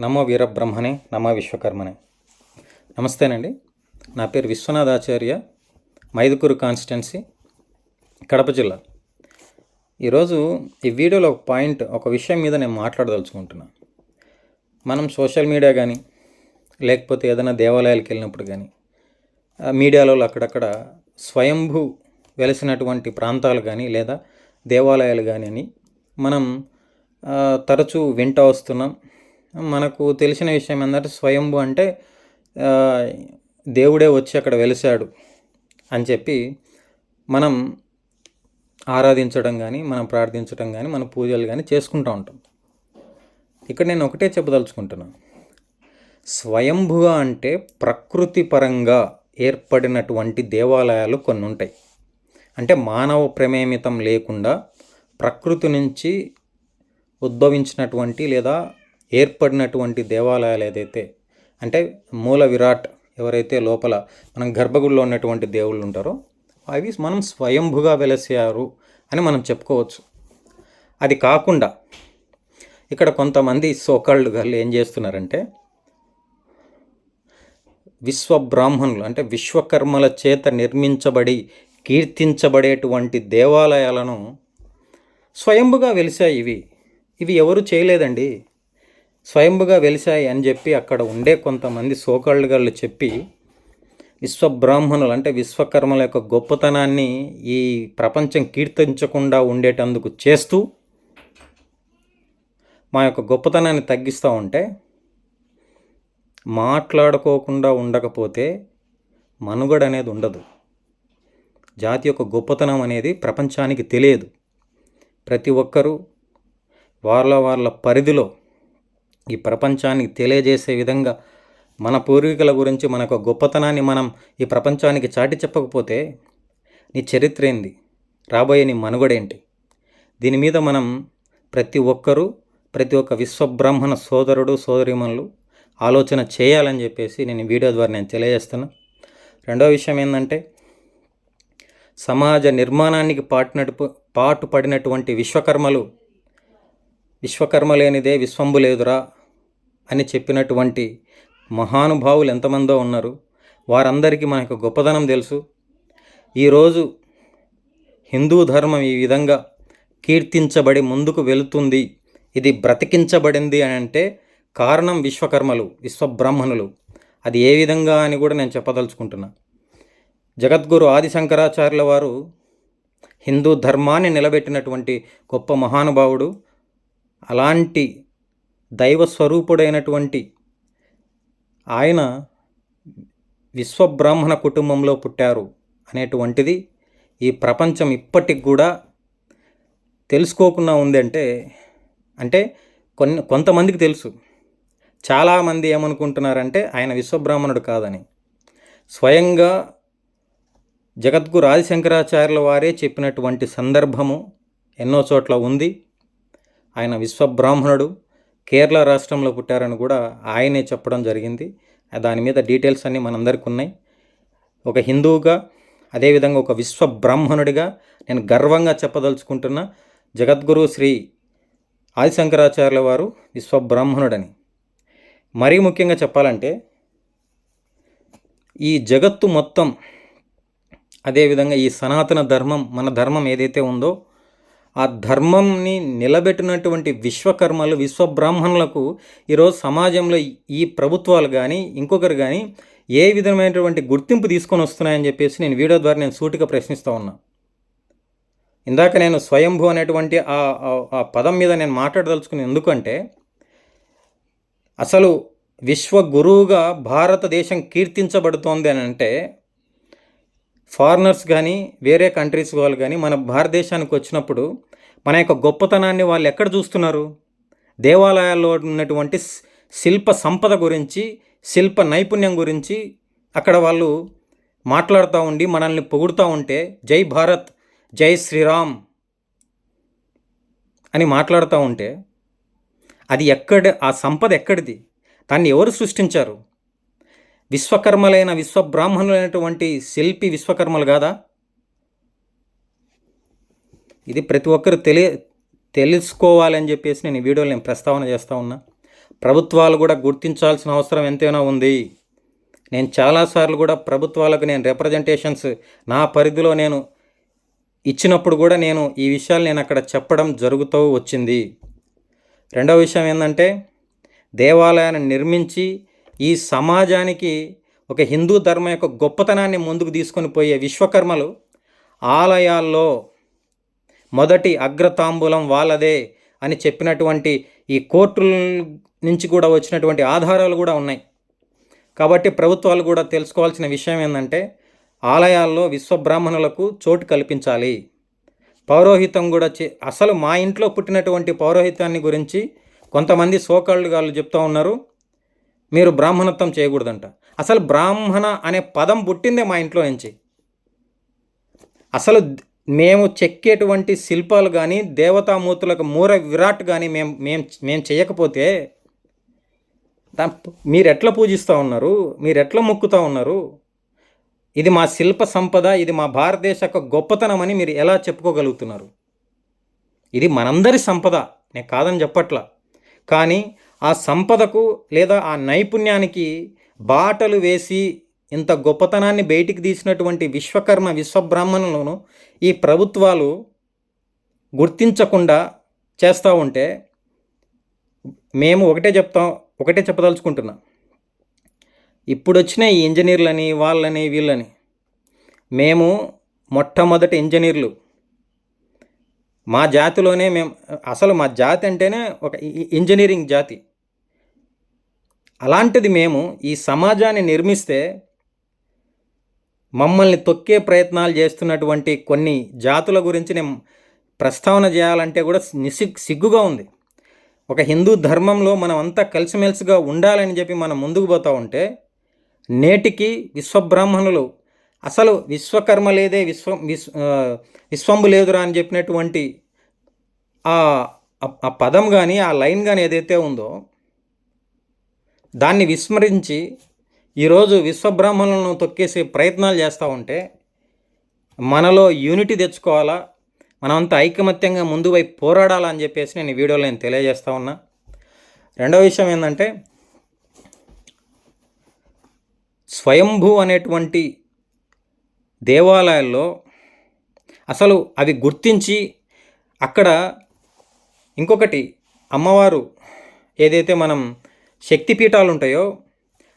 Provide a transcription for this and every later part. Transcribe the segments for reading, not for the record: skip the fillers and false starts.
నమో వీరబ్రహ్మణే నమో విశ్వకర్మనే. నమస్తేనండి. నా పేరు విశ్వనాథాచార్య, మైదుకూరు కాన్స్టిట్యున్సీ, కడప జిల్లా. ఈరోజు ఈ వీడియోలో ఒక విషయం మీద నేను మాట్లాడదలుచుకుంటున్నాను. మనం సోషల్ మీడియా కానీ లేకపోతే ఏదైనా దేవాలయాలకు వెళ్ళినప్పుడు కానీ మీడియాలో అక్కడక్కడ స్వయంభూ వెలిసినటువంటి ప్రాంతాలు కానీ లేదా దేవాలయాలు కానీ అని మనం తరచూ వింటూ వస్తున్నాం. మనకు తెలిసిన విషయం ఏంటంటే స్వయంభూ అంటే దేవుడే వచ్చి అక్కడ వెలిశాడు అని చెప్పి మనం ఆరాధించడం కానీ మనం ప్రార్థించడం కానీ మన పూజలు కానీ చేసుకుంటూ ఉంటాం. ఇక్కడ నేను ఒకటే చెప్పదలుచుకుంటున్నాను. స్వయంభుగా అంటే ప్రకృతి పరంగా ఏర్పడినటువంటి దేవాలయాలు కొన్ని ఉంటాయి. అంటే మానవ ప్రమేమితం లేకుండా ప్రకృతి నుంచి ఉద్భవించినటువంటి లేదా ఏర్పడినటువంటి దేవాలయాలు ఏదైతే అంటే మూల విరాట్ ఎవరైతే లోపల మనం గర్భగుడిలో ఉన్నటువంటి దేవుళ్ళు ఉంటారో అవి మనం స్వయంభుగా వెలసారు అని మనం చెప్పుకోవచ్చు. అది కాకుండా ఇక్కడ కొంతమంది సోకాళ్ళు గాళ్ళు ఏం చేస్తున్నారంటే విశ్వబ్రాహ్మణులు అంటే విశ్వకర్మల చేత నిర్మించబడి కీర్తించబడేటువంటి దేవాలయాలను స్వయంభుగా వెలిసాయి. ఇవి ఎవరు చేయలేదండి, స్వయంభుగా వెలిసాయి అని చెప్పి అక్కడ ఉండే కొంతమంది సోకాళ్ళుగాళ్ళు చెప్పి విశ్వబ్రాహ్మణులు అంటే విశ్వకర్మల యొక్క గొప్పతనాన్ని ఈ ప్రపంచం కీర్తించకుండా ఉండేటందుకు చేస్తూ మా యొక్క గొప్పతనాన్ని తగ్గిస్తూ ఉంటే మాట్లాడుకోకుండా ఉండకపోతే మనుగడ అనేది ఉండదు. జాతి యొక్క గొప్పతనం అనేది ప్రపంచానికి తెలియదు. ప్రతి ఒక్కరూ వాళ్ళ పరిధిలో ఈ ప్రపంచానికి తెలియజేసే విధంగా మన పూర్వీకుల గురించి మన యొక్క గొప్పతనాన్ని మనం ఈ ప్రపంచానికి చాటి చెప్పకపోతే నీ చరిత్ర ఏంది, రాబోయే నీ మనుగడేంటి? దీని మీద మనం ప్రతి ఒక్క విశ్వబ్రాహ్మణ సోదరుడు సోదరీమణులు ఆలోచన చేయాలని చెప్పేసి నేను వీడియో ద్వారా నేను తెలియజేస్తున్నా. రెండో విషయం ఏంటంటే సమాజ నిర్మాణానికి పాటుపడినటువంటి విశ్వకర్మ లేనిదే విశ్వంబు లేదురా అని చెప్పినటువంటి మహానుభావులు ఎంతమందో ఉన్నారు. వారందరికీ మనకు గొప్పదనం తెలుసు. ఈరోజు హిందూ ధర్మం ఈ విధంగా కీర్తించబడి ముందుకు వెళుతుంది, ఇది బ్రతికించబడింది అని అంటే కారణం విశ్వకర్మలు, విశ్వబ్రాహ్మణులు. అది ఏ విధంగా అని కూడా నేను చెప్పదలుచుకుంటున్నా. జగద్గురు ఆది శంకరాచార్యుల వారు హిందూ ధర్మాన్ని నిలబెట్టినటువంటి గొప్ప మహానుభావుడు. అలాంటి దైవస్వరూపుడైనటువంటి ఆయన విశ్వబ్రాహ్మణ కుటుంబంలో పుట్టారు అనేటువంటిది ఈ ప్రపంచం ఇప్పటికి కూడా తెలుసుకోకుండా ఉంది. అంటే కొంతమందికి తెలుసు. చాలామంది ఏమనుకుంటున్నారంటే ఆయన విశ్వబ్రాహ్మణుడు కాదని. స్వయంగా జగద్గురు ఆదిశంకరాచార్యుల వారే చెప్పినటువంటి సందర్భము ఎన్నో చోట్ల ఉంది. ఆయన విశ్వబ్రాహ్మణుడు, కేరళ రాష్ట్రంలో పుట్టారని కూడా ఆయనే చెప్పడం జరిగింది. దాని మీద డీటెయిల్స్ అన్నీ మనందరికీ ఉన్నాయి. ఒక హిందువుగా అదేవిధంగా ఒక విశ్వబ్రాహ్మణుడిగా నేను గర్వంగా చెప్పదలుచుకుంటున్న జగద్గురు శ్రీ ఆదిశంకరాచార్యుల వారు విశ్వబ్రాహ్మణుడని. మరీ ముఖ్యంగా చెప్పాలంటే ఈ జగత్తు మొత్తం అదేవిధంగా ఈ సనాతన ధర్మం మన ధర్మం ఏదైతే ఉందో ఆ ధర్మంని నిలబెట్టినటువంటి విశ్వకర్మలు విశ్వబ్రాహ్మణులకు ఈరోజు సమాజంలో ఈ ప్రభుత్వాలు కానీ ఇంకొకరు కానీ ఏ విధమైనటువంటి గుర్తింపు తీసుకొని వస్తున్నాయని చెప్పేసి నేను వీడియో ద్వారా నేను సూటిగా ప్రశ్నిస్తూ ఉన్నా. ఇందాక నేను స్వయంభూ అనేటువంటి ఆ పదం మీద నేను మాట్లాడదలుచుకుని ఎందుకంటే అసలు విశ్వగురువుగా భారతదేశం కీర్తించబడుతోంది అని అంటే ఫారినర్స్ కానీ వేరే కంట్రీస్ వాళ్ళు కానీ మన భారతదేశానికి వచ్చినప్పుడు మన యొక్క గొప్పతనాన్ని వాళ్ళు ఎక్కడ చూస్తున్నారు? దేవాలయాల్లో ఉన్నటువంటి శిల్ప సంపద గురించి, శిల్ప నైపుణ్యం గురించి అక్కడ వాళ్ళు మాట్లాడుతూ ఉండి మనల్ని పొగుడుతూ ఉంటే జై భారత్, జై శ్రీరామ్ అని మాట్లాడుతూ ఉంటే అది ఆ సంపద ఎక్కడిది? దాన్ని ఎవరు సృష్టించారు? విశ్వకర్మలైన విశ్వబ్రాహ్మణులైనటువంటి శిల్పి విశ్వకర్మలు కాదా? ఇది ప్రతి ఒక్కరు తెలుసుకోవాలని చెప్పేసి నేను ఈ వీడియోలో ప్రస్తావన చేస్తూ ఉన్నా. ప్రభుత్వాలు కూడా గుర్తించాల్సిన అవసరం ఎంతైనా ఉంది. నేను చాలాసార్లు కూడా ప్రభుత్వాలకు నేను రిప్రజెంటేషన్స్ నా పరిధిలో నేను ఇచ్చినప్పుడు కూడా నేను ఈ విషయాలు నేను అక్కడ చెప్పడం జరుగుతూ వచ్చింది. రెండవ విషయం ఏంటంటే, దేవాలయాన్ని నిర్మించి ఈ సమాజానికి ఒక హిందూ ధర్మం యొక్క గొప్పతనాన్ని ముందుకు తీసుకొని పోయే విశ్వకర్మలు ఆలయాల్లో మొదటి అగ్రతాంబూలం వాళ్ళదే అని చెప్పినటువంటి ఈ కోర్టుల నుంచి కూడా వచ్చినటువంటి ఆధారాలు కూడా ఉన్నాయి. కాబట్టి ప్రభుత్వాలు కూడా తెలుసుకోవాల్సిన విషయం ఏంటంటే, ఆలయాల్లో విశ్వబ్రాహ్మణులకు చోటు కల్పించాలి. పౌరోహితం కూడా అసలు మా ఇంట్లో పుట్టినటువంటి పౌరోహిత్యాన్ని గురించి కొంతమంది సోకాళ్ళు గాళ్ళు చెప్తూ ఉన్నారు, మీరు బ్రాహ్మణత్వం చేయకూడదంట. అసలు బ్రాహ్మణ అనే పదం పుట్టిందే మా ఇంట్లో నుంచి. అసలు మేము చెక్కేటువంటి శిల్పాలు కానీ దేవతామూర్తులకు మూల విరాట్ కానీ మేము చేయకపోతే మీరు ఎట్లా పూజిస్తూ ఉన్నారు, మీరు ఎట్లా మొక్కుతూ ఉన్నారు? ఇది మా శిల్ప సంపద, ఇది మా భారతదేశ యొక్క గొప్పతనం అని మీరు ఎలా చెప్పుకోగలుగుతున్నారు? ఇది మనందరి సంపద, నేను కాదని చెప్పట్లా. కానీ ఆ సంపదకు లేదా ఆ నైపుణ్యానికి బాటలు వేసి ఇంత గొప్పతనాన్ని బయటికి తీసినటువంటి విశ్వకర్మ విశ్వబ్రాహ్మణులను ఈ ప్రభుత్వాలు గుర్తించకుండా చేస్తూ ఉంటే మేము ఒకటే చెప్పదలుచుకుంటున్నా. ఇప్పుడు వచ్చిన ఈ ఇంజనీర్లని వాళ్ళని వీళ్ళని, మేము మొట్టమొదటి ఇంజనీర్లు. మా జాతిలోనే అసలు మా జాతి అంటేనే ఒక ఇంజనీరింగ్ జాతి. అలాంటిది మేము ఈ సమాజాన్ని నిర్మిస్తే మమ్మల్ని తొక్కే ప్రయత్నాలు చేస్తున్నటువంటి కొన్ని జాతుల గురించి నేను ప్రస్తావన చేయాలంటే కూడా సిగ్గుగా ఉంది. ఒక హిందూ ధర్మంలో మనం అంతా కలిసిమెలిసిగా ఉండాలని చెప్పి మనం ముందుకు పోతూ ఉంటే, నేటికి విశ్వబ్రాహ్మణులు అసలు విశ్వకర్మ లేదే విశ్వంబు లేదురా అని చెప్పినటువంటి ఆ పదం కానీ ఆ లైన్ కానీ ఏదైతే ఉందో దాన్ని విస్మరించి ఈరోజు విశ్వబ్రాహ్మణులను తొక్కేసే ప్రయత్నాలు చేస్తూ ఉంటే, మనలో యూనిటీ తెచ్చుకోవాలా, మనమంతా ఐకమత్యంగా ముందు వైపు పోరాడాలని చెప్పేసి నేను ఈ వీడియోలో తెలియజేస్తూ ఉన్నా. రెండవ విషయం ఏంటంటే, స్వయంభూ అనేటువంటి దేవాలయాల్లో అసలు అవి గుర్తించి అక్కడ ఇంకొకటి అమ్మవారు ఏదైతే మనం శక్తిపీఠాలు ఉంటాయో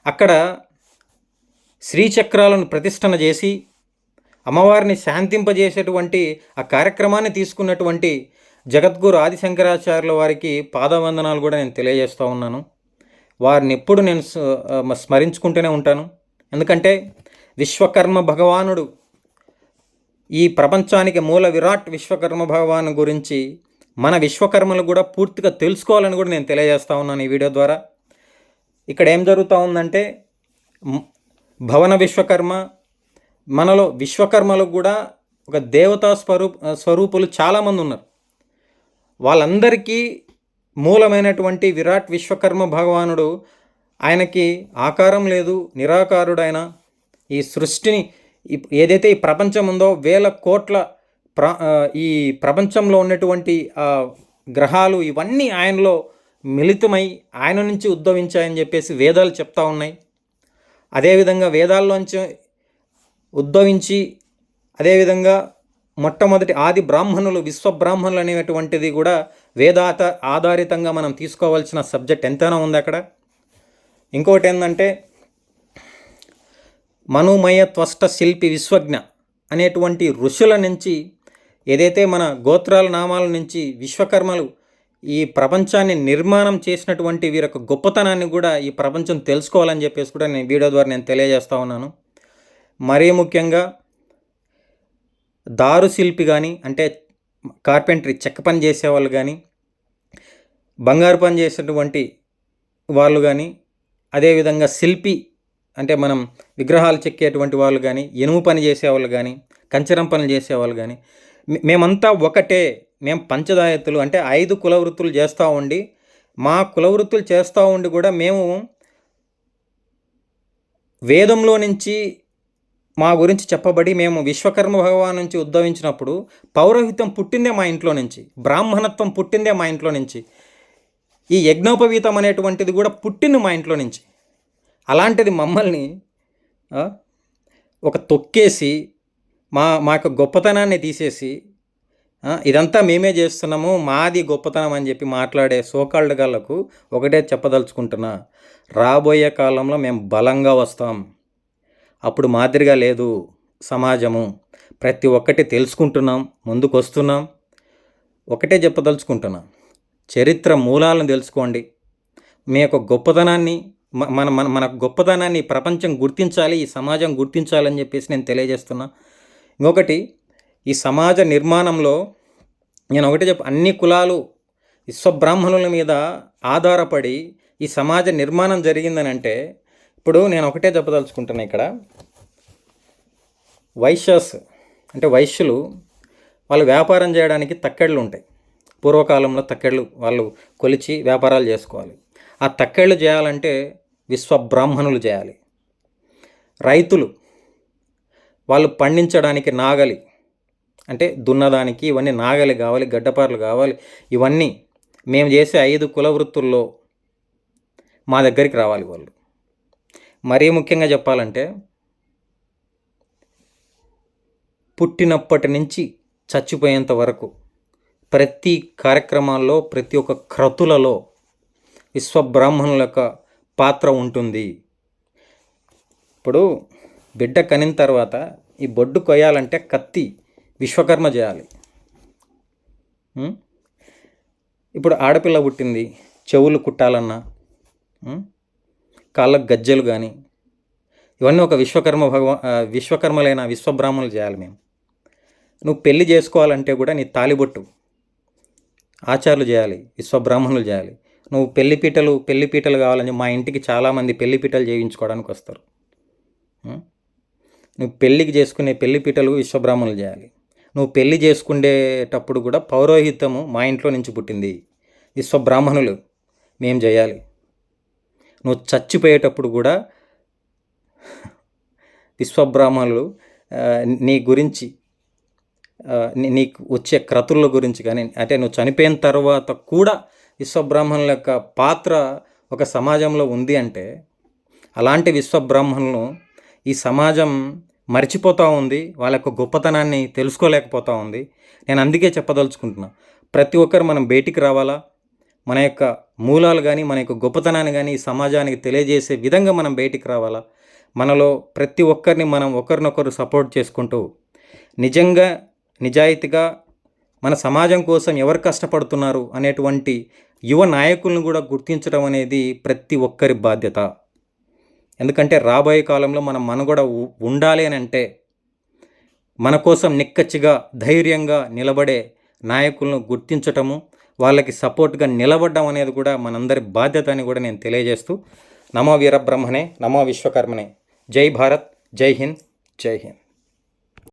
అక్కడ శ్రీచక్రాలను ప్రతిష్టన చేసి అమ్మవారిని శాంతింపజేసేటువంటి ఆ కార్యక్రమాన్ని తీసుకున్నటువంటి జగద్గురు ఆదిశంకరాచార్యుల వారికి పాదవందనాలు కూడా నేను తెలియజేస్తూ ఉన్నాను. వారిని ఎప్పుడు నేను స్మరించుకుంటూనే ఉంటాను. ఎందుకంటే విశ్వకర్మ భగవానుడు, ఈ ప్రపంచానికి మూల విరాట్ విశ్వకర్మ భగవాను గురించి మన విశ్వకర్మలు కూడా పూర్తిగా తెలుసుకోవాలని కూడా నేను తెలియజేస్తూ ఉన్నాను ఈ వీడియో ద్వారా. ఇక్కడ ఏం జరుగుతూ ఉందంటే, భవన విశ్వకర్మ, మనలో విశ్వకర్మలకు కూడా ఒక దేవతా స్వరూపులు చాలామంది ఉన్నారు. వాళ్ళందరికీ మూలమైనటువంటి విరాట్ విశ్వకర్మ భగవానుడు, ఆయనకి ఆకారం లేదు, నిరాకారుడైన ఈ సృష్టిని ఏదైతే ఈ ప్రపంచం ఉందో వేల కోట్ల ఈ ప్రపంచంలో ఉన్నటువంటి గ్రహాలు ఇవన్నీ ఆయనలో మిళితమై ఆయన నుంచి ఉద్భవించాయని చెప్పేసి వేదాలు చెప్తా ఉన్నాయి. అదేవిధంగా వేదాల్లోంచి ఉద్భవించి అదేవిధంగా మొట్టమొదటి ఆది బ్రాహ్మణులు విశ్వబ్రాహ్మణులు అనేటువంటిది కూడా ఆధారితంగా మనం తీసుకోవాల్సిన సబ్జెక్ట్ ఎంతైనా ఉంది అక్కడ. ఇంకోటి ఏంటంటే, మనుమయ త్వష్ట శిల్పి విశ్వజ్ఞ అనేటువంటి ఋషుల నుంచి ఏదైతే మన గోత్రాల నామాల నుంచి విశ్వకర్మలు ఈ ప్రపంచాన్ని నిర్మాణం చేసినటువంటి వీరొక గొప్పతనాన్ని కూడా ఈ ప్రపంచం తెలుసుకోవాలని చెప్పేసి కూడా నేను వీడియో ద్వారా నేను తెలియజేస్తూ ఉన్నాను. మరీ ముఖ్యంగా దారు శిల్పి కానీ, అంటే కార్పెంటరీ చెక్క పని చేసేవాళ్ళు కానీ, బంగారు పని చేసేటువంటి వాళ్ళు కానీ, అదేవిధంగా శిల్పి అంటే మనం విగ్రహాలు చెక్కేటువంటి వాళ్ళు కానీ, ఇనుము పని చేసేవాళ్ళు కానీ, కంచరం పనులు చేసేవాళ్ళు కానీ, మేమంతా ఒకటే. మేము పంచదాయత్తులు అంటే 5 కులవృత్తులు చేస్తూ ఉండి, మా కులవృత్తులు చేస్తూ ఉండి కూడా మేము వేదంలో నుంచి మా గురించి చెప్పబడి మేము విశ్వకర్మ భగవాన్ నుంచి ఉద్భవించినప్పుడు పౌరోహిత్యం పుట్టిందే మా ఇంట్లో నుంచి, బ్రాహ్మణత్వం పుట్టిందే మా ఇంట్లో నుంచి. ఈ యజ్ఞోపవీతం అనేటువంటిది కూడా పుట్టింది మా ఇంట్లో నుంచి. అలాంటిది మమ్మల్ని ఒక తొక్కేసి మా యొక్క గొప్పతనాన్ని తీసేసి ఇదంతా మేమే చేస్తున్నాము, మాది గొప్పతనం అని చెప్పి మాట్లాడే సోకాల్డ్ గాళ్ళకు ఒకటే చెప్పదలుచుకుంటున్నా, రాబోయే కాలంలో మేము బలంగా వస్తాం. అప్పుడు మాదిరిగా లేదు సమాజము. ప్రతి ఒక్కటి తెలుసుకుంటున్నాం, ముందుకు వస్తున్నాం. ఒకటే చెప్పదలుచుకుంటున్నాం, చరిత్ర మూలాలను తెలుసుకోండి. మీ యొక్క గొప్పతనాన్ని మన గొప్పతనాన్ని ప్రపంచం గుర్తించాలి, ఈ సమాజం గుర్తించాలని చెప్పేసి నేను తెలియజేస్తున్నా. ఇంకొకటి, ఈ సమాజ నిర్మాణంలో నేను ఒకటే అన్ని కులాలు విశ్వబ్రాహ్మణుల మీద ఆధారపడి ఈ సమాజ నిర్మాణం జరిగిందని అంటే, ఇప్పుడు నేను ఒకటే చెప్పదలుచుకుంటున్నా, ఇక్కడ వైశ్యాస్ అంటే వైశ్యులు వాళ్ళు వ్యాపారం చేయడానికి తక్కెళ్ళు ఉంటాయి. పూర్వకాలంలో తక్కెళ్ళు వాళ్ళు కొలిచి వ్యాపారాలు చేసుకోవాలి. ఆ తక్కెళ్ళు చేయాలంటే విశ్వబ్రాహ్మణులు చేయాలి. రైతులు వాళ్ళు పండించడానికి నాగలి అంటే దున్నదానికి ఇవన్నీ నాగలి కావాలి, గడ్డపారలు కావాలి. ఇవన్నీ మేము చేసే 5 కుల వృత్తుల్లో మా దగ్గరికి రావాలి వాళ్ళు. మరీ ముఖ్యంగా చెప్పాలంటే పుట్టినప్పటి నుంచి చచ్చిపోయేంత వరకు ప్రతి కార్యక్రమాల్లో, ప్రతి ఒక్క క్రతులలో విశ్వబ్రాహ్మణుల యొక్క పాత్ర ఉంటుంది. ఇప్పుడు బిడ్డ కనిన తర్వాత ఈ బొడ్డు కొయ్యాలంటే కత్తి విశ్వకర్మ చేయాలి. ఇప్పుడు ఆడపిల్ల పుట్టింది, చెవులు కుట్టాలన్నా, కాళ్ళకు గజ్జెలు కానీ ఇవన్నీ ఒక విశ్వకర్మలైన విశ్వబ్రాహ్మణులు చేయాలి. మేము నువ్వు పెళ్లి చేసుకోవాలంటే కూడా నీ తాలిబొట్టు ఆచార్యులు చేయాలి, విశ్వబ్రాహ్మణులు చేయాలి. నువ్వు పెళ్లిపీటలు కావాలని మా ఇంటికి చాలామంది పెళ్లిపీటలు చేయించుకోవడానికి వస్తారు. నువ్వు పెళ్ళికి చేసుకునే పెళ్లిపీటలు విశ్వబ్రాహ్మణులు చేయాలి. నువ్వు పెళ్లి చేసుకునేటప్పుడు కూడా పౌరోహితము మా ఇంట్లో నుంచి పుట్టింది, విశ్వబ్రాహ్మణులు మేము చేయాలి. నువ్వు చచ్చిపోయేటప్పుడు కూడా విశ్వబ్రాహ్మణులు నీ గురించి, నీకు వచ్చే క్రతుల గురించి కానీ, అంటే నువ్వు చనిపోయిన తర్వాత కూడా విశ్వబ్రాహ్మణుల యొక్క పాత్ర ఒక సమాజంలో ఉంది అంటే, అలాంటి విశ్వబ్రాహ్మణులను ఈ సమాజం మర్చిపోతూ ఉంది, వాళ్ళ యొక్క గొప్పతనాన్ని తెలుసుకోలేకపోతూ ఉంది. నేను అందుకే చెప్పదలుచుకుంటున్నా, ప్రతి ఒక్కరు మనం బయటికి రావాలా, మన యొక్క మూలాలు కానీ మన యొక్క గొప్పతనాన్ని కానీ ఈ సమాజానికి తెలియజేసే విధంగా మనం బయటికి రావాలా. మనలో ప్రతి ఒక్కరిని మనం ఒకరినొకరు సపోర్ట్ చేసుకుంటూ నిజంగా నిజాయితీగా మన సమాజం కోసం ఎవరు కష్టపడుతున్నారు అనేటువంటి యువ నాయకులను కూడా గుర్తించడం అనేది ప్రతి ఒక్కరి బాధ్యత. ఎందుకంటే రాబోయే కాలంలో మనం మనుగడ ఉండాలి అని అంటే మన కోసం నిక్కచ్చిగా ధైర్యంగా నిలబడే నాయకులను గుర్తించటము, వాళ్ళకి సపోర్ట్గా నిలబడడం అనేది కూడా మనందరి బాధ్యత అని కూడా నేను తెలియజేస్తూ, నమో వీరబ్రహ్మణే, నమో విశ్వకర్మనే. జై భారత్, జై హింద్, జై హింద్.